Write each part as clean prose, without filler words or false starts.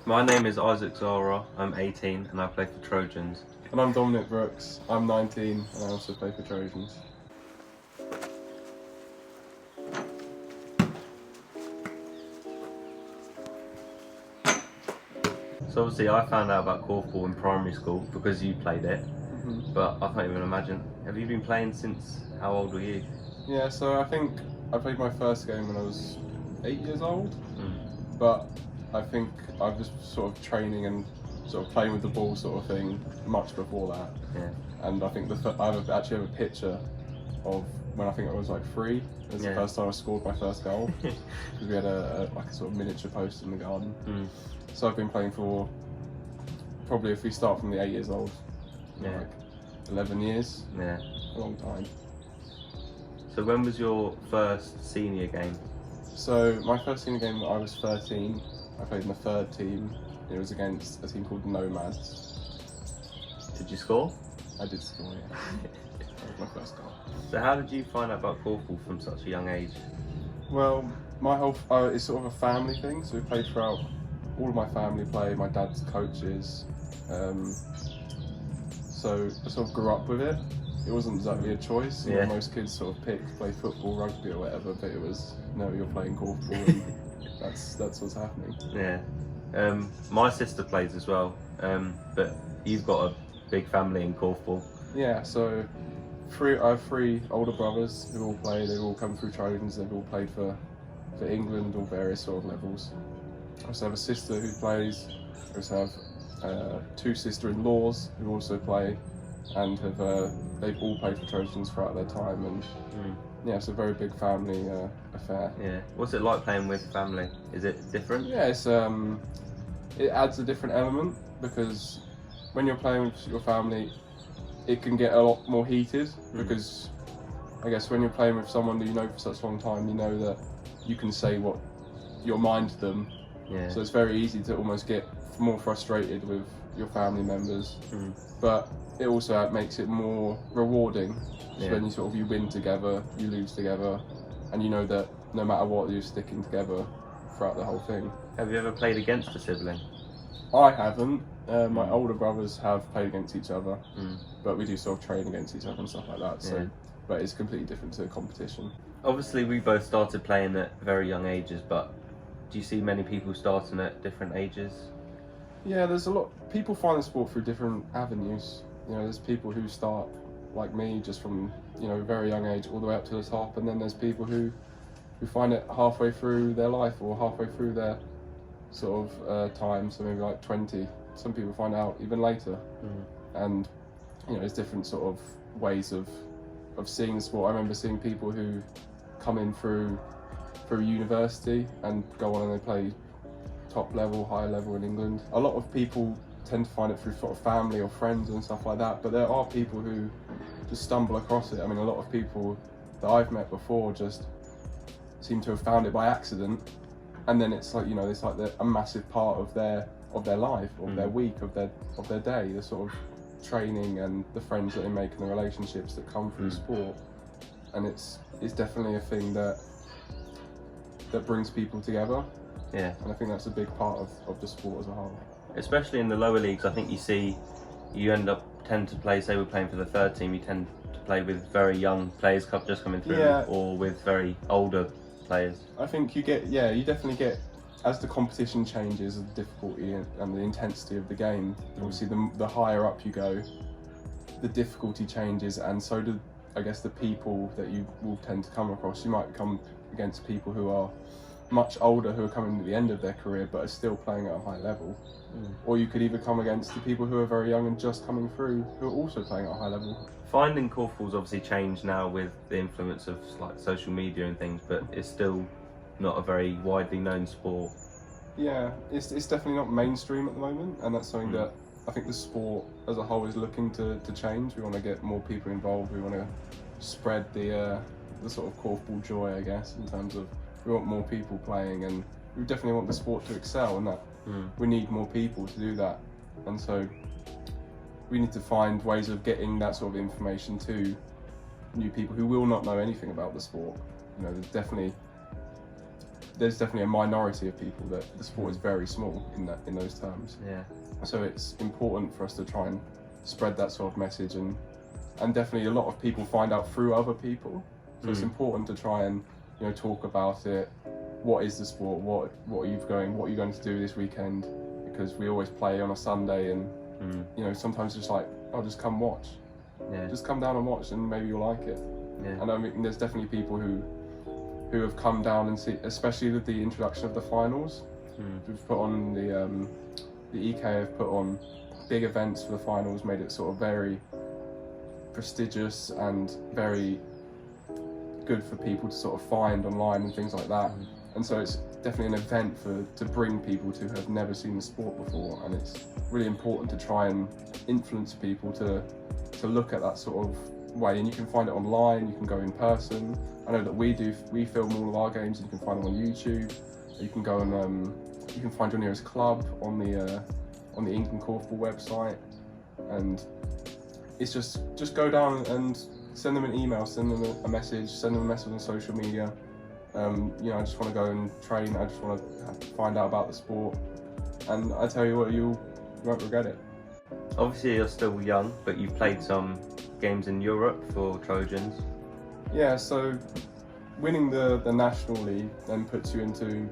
My name is Zahra, I'm 18 and I play for Trojans. And I'm Dominic Brooks, I'm 19 and I also play for Trojans. So obviously I found out about Korfball in primary school because you played it, but I can't even imagine. Have you been playing since, how old were you? Yeah, so I think I played my first game when I was 8 years old, but I think I was sort of training and sort of playing with the ball sort of thing much before that. Yeah. And I think I actually have a picture of when I think I was like 3. It was the first time I scored my first goal because we had a sort of miniature post in the garden. So I've been playing for probably, if we start from the 8 years old, like 11 years. Yeah. A long time. So when was your first senior game? So my first senior game, I was 13. I played in the 3rd team. It was against a team called Nomads. Did you score? I did score, yeah. That was my first goal. So how did you find out about Korfball from such a young age? Well, my whole it's sort of a family thing. So we played throughout. All of my family play. My dad's coaches. So I sort of grew up with it. It wasn't exactly a choice. You know, most kids sort of play football, rugby or whatever, but it was, no, you're playing Korfball and that's what's happening. Yeah. My sister plays as well, but you've got a big family in Korfball. Yeah, so I have 3 older brothers who all play. They've all come through Trojans. They've all played for England, all various sort of levels. I also have a sister who plays. I also have 2 sister-in-laws who also play, and they've all played for Trojans throughout their time. And yeah, it's a very big family affair. Yeah. What's it like playing with family? Is it different? Yeah, it adds a different element because when you're playing with your family, it can get a lot more heated because I guess when you're playing with someone that you know for such a long time, you know that you can say what your mind to them. Yeah. So it's very easy to almost get more frustrated with your family members, but it also makes it more rewarding. So when you win together, you lose together, and you know that no matter what, you're sticking together throughout the whole thing. Have you ever played against a sibling? I haven't. My older brothers have played against each other, but we do sort of train against each other and stuff like that. So, but it's completely different to a competition. Obviously, we both started playing at very young ages, but do you see many people starting at different ages? Yeah, there's a lot. People find the sport through different avenues. You know, there's people who start like me, just from a very young age all the way up to the top, and then there's people who find it halfway through their life or halfway through their sort of time, so maybe like 20. Some people find out even later, and there's different sort of ways of seeing the sport. I remember seeing people who come in through university and go on and they play top level, high level in England. A lot of people tend to find it through sort of family or friends and stuff like that, but there are people who just stumble across it. I mean, a lot of people that I've met before just seem to have found it by accident, and then it's like it's like a massive part of their life, of their week, of their day, the sort of training and the friends that they make and the relationships that come through sport. And it's definitely a thing that brings people together. Yeah. And I think that's a big part of the sport as a whole. Especially in the lower leagues, I think you tend to play, say we're playing for the 3rd team, you tend to play with very young players just coming through, or with very older players. I think you definitely get, as the competition changes, the difficulty and the intensity of the game, obviously the higher up you go, the difficulty changes, and so do, I guess, the people that you will tend to come across. You might come against people who are much older, who are coming to the end of their career but are still playing at a high level. Or you could either come against the people who are very young and just coming through, who are also playing at a high level. Finding Korfball's obviously changed now with the influence of like social media and things, but it's still not a very widely known sport. Yeah, it's definitely not mainstream at the moment, and that's something that I think the sport as a whole is looking to change. We want to get more people involved. We want to spread the sort of Korfball joy, I guess, in terms of we want more people playing, and we definitely want the sport to excel, and that we need more people to do that. And so we need to find ways of getting that sort of information to new people who will not know anything about the sport. There's definitely there's definitely a minority of people that the sport is very small in those terms. Yeah. So it's important for us to try and spread that sort of message, and definitely a lot of people find out through other people. So it's important to try and talk about it. What is the sport? What are you going to do this weekend? Because we always play on a Sunday, and sometimes just like, oh, just come watch. Yeah. Just come down and watch, and maybe you'll like it. Yeah. And I mean, there's definitely people who have come down and see, especially with the introduction of the finals. We've put on the EK have put on big events for the finals, made it sort of very prestigious and very good for people to sort of find online and things like that. And so it's definitely an event to bring people to who have never seen the sport before, and it's really important to try and influence people to look at that sort of way. And you can find it online, you can go in person. I know that we film all of our games, and you can find them on YouTube. You can go and you can find your nearest club on the England Korfball website, and it's just go down and send them an email, send them a message, send them a message on social media. I just want to go and train. I just want to find out about the sport, and I tell you what, you won't regret it. Obviously, you're still young, but you've played some games in Europe for Trojans. Yeah, so winning the National League then puts you into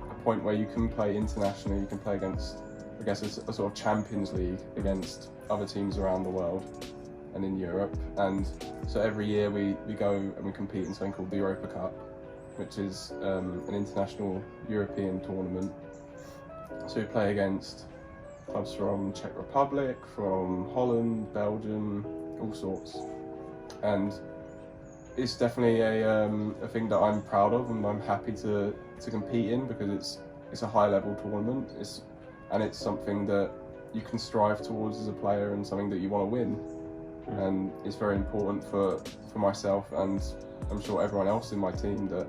a point where you can play internationally. You can play against, I guess, a sort of Champions League against other teams around the world and in Europe. And so every year we go and we compete in something called the Europa Cup, which is an international European tournament. So we play against clubs from Czech Republic, from Holland, Belgium, all sorts. And it's definitely a thing that I'm proud of, and I'm happy to compete in, because it's a high level tournament. It's something that you can strive towards as a player, and something that you want to win. And it's very important for myself, and I'm sure everyone else in my team, that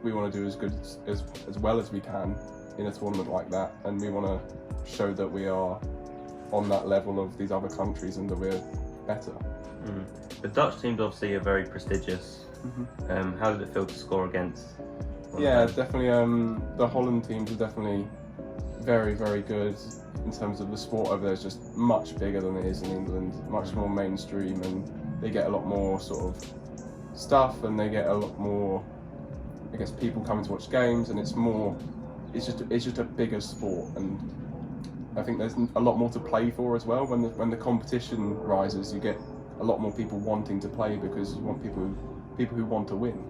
we want to do as good as well as we can in a tournament like that, and we want to show that we are on that level of these other countries and that we're better. The Dutch teams obviously are very prestigious. How did it feel to score against? Yeah, definitely. The Holland teams are definitely very, very good in terms of the sport over there. Is just much bigger than it is in England, much more mainstream, and they get a lot more sort of stuff, and they get a lot more, I guess, people coming to watch games, and it's just a bigger sport, and I think there's a lot more to play for as well. When the competition rises, you get a lot more people wanting to play, because you want people who want to win.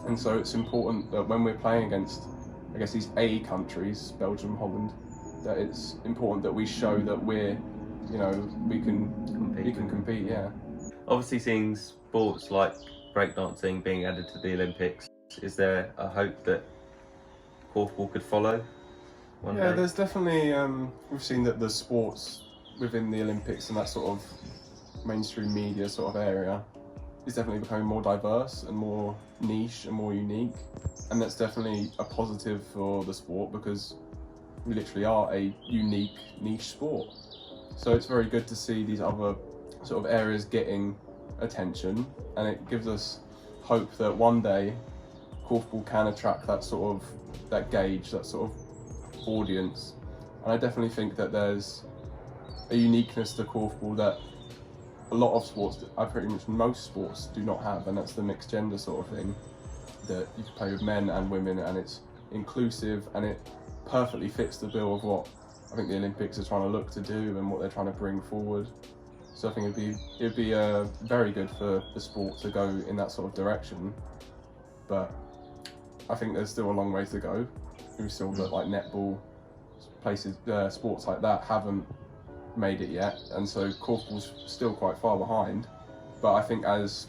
And so it's important that when we're playing against, I guess, these A countries, Belgium, Holland, that it's important that we show that we can compete. Yeah. Obviously, seeing sports like breakdancing being added to the Olympics, is there a hope that Korfball could follow one day? There's definitely, we've seen that the sports within the Olympics and that sort of mainstream media sort of area is definitely becoming more diverse and more niche and more unique, and that's definitely a positive for the sport, because we literally are a unique niche sport. So it's very good to see these other sort of areas getting attention, and it gives us hope that one day Korfball can attract that sort of gauge, that sort of audience. And I definitely think that there's a uniqueness to Korfball that a lot of sports, pretty much most sports, do not have, and that's the mixed gender sort of thing, that you can play with men and women, and it's inclusive, and it perfectly fits the bill of what I think the Olympics are trying to look to do and what they're trying to bring forward. So I think it'd be very good for the sport to go in that sort of direction, but I think there's still a long way to go. We still look like netball, places, sports like that haven't made it yet, and so Korfball's still quite far behind. But I think as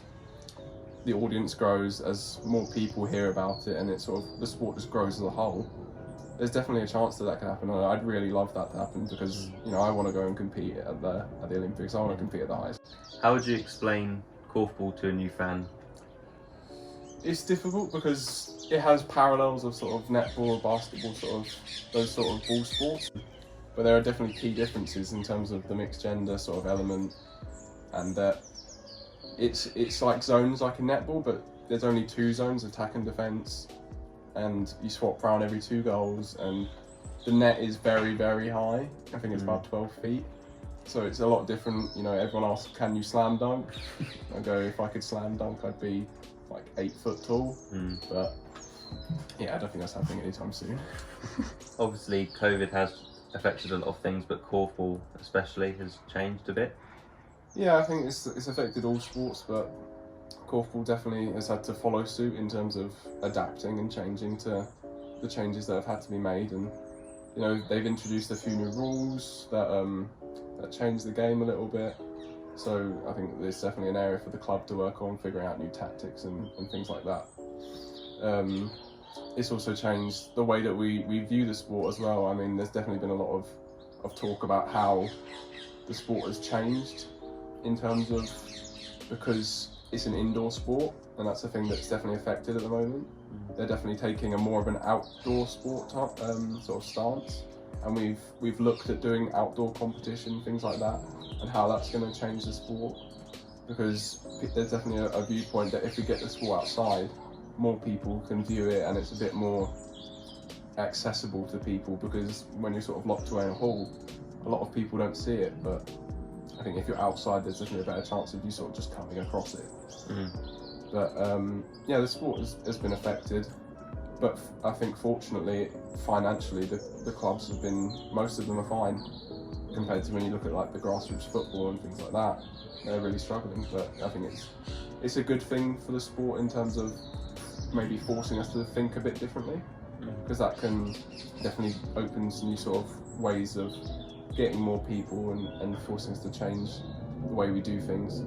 the audience grows, as more people hear about it, and the sport just grows as a whole, there's definitely a chance that can happen, and I'd really love that to happen, because I want to go and compete at the Olympics. I want to compete at the highest. How would you explain Korfball to a new fan? It's difficult because it has parallels of sort of netball or basketball, those sort of ball sports. But there are definitely key differences in terms of the mixed gender sort of element, and that it's like zones like in netball, but there's only 2 zones, attack and defence. and you swap round every 2 goals, and the net is very, very high. I think it's about 12 feet. So it's a lot different. You know, everyone asks, can you slam dunk? I go, if I could slam dunk, I'd be like 8 foot tall. But yeah, I don't think that's happening anytime soon. Obviously, COVID has affected a lot of things, but Korfball especially has changed a bit. Yeah, I think it's affected all sports, but Korfball definitely has had to follow suit in terms of adapting and changing to the changes that have had to be made. And you know, they've introduced a few new rules that change the game a little bit. So I think there's definitely an area for the club to work on, figuring out new tactics and things like that. It's also changed the way that we view the sport as well. I mean, there's definitely been a lot of talk about how the sport has changed in terms of, because it's an indoor sport, and that's a thing that's definitely affected at the moment. They're definitely taking a more of an outdoor sport type sort of stance. And we've looked at doing outdoor competition, things like that, and how that's going to change the sport. Because there's definitely a viewpoint that if we get the sport outside, more people can view it, and it's a bit more accessible to people. Because when you're sort of locked away in a hall, a lot of people don't see it. But I think if you're outside, there's definitely a better chance of you sort of just coming across it. But yeah, the sport has been affected. But I think fortunately, financially, the clubs have been, most of them are fine, compared to when you look at like the grassroots football and things like that. They're really struggling, but I think it's a good thing for the sport in terms of maybe forcing us to think a bit differently, because that can definitely open some new sort of ways of getting more people and forcing us to change the way we do things.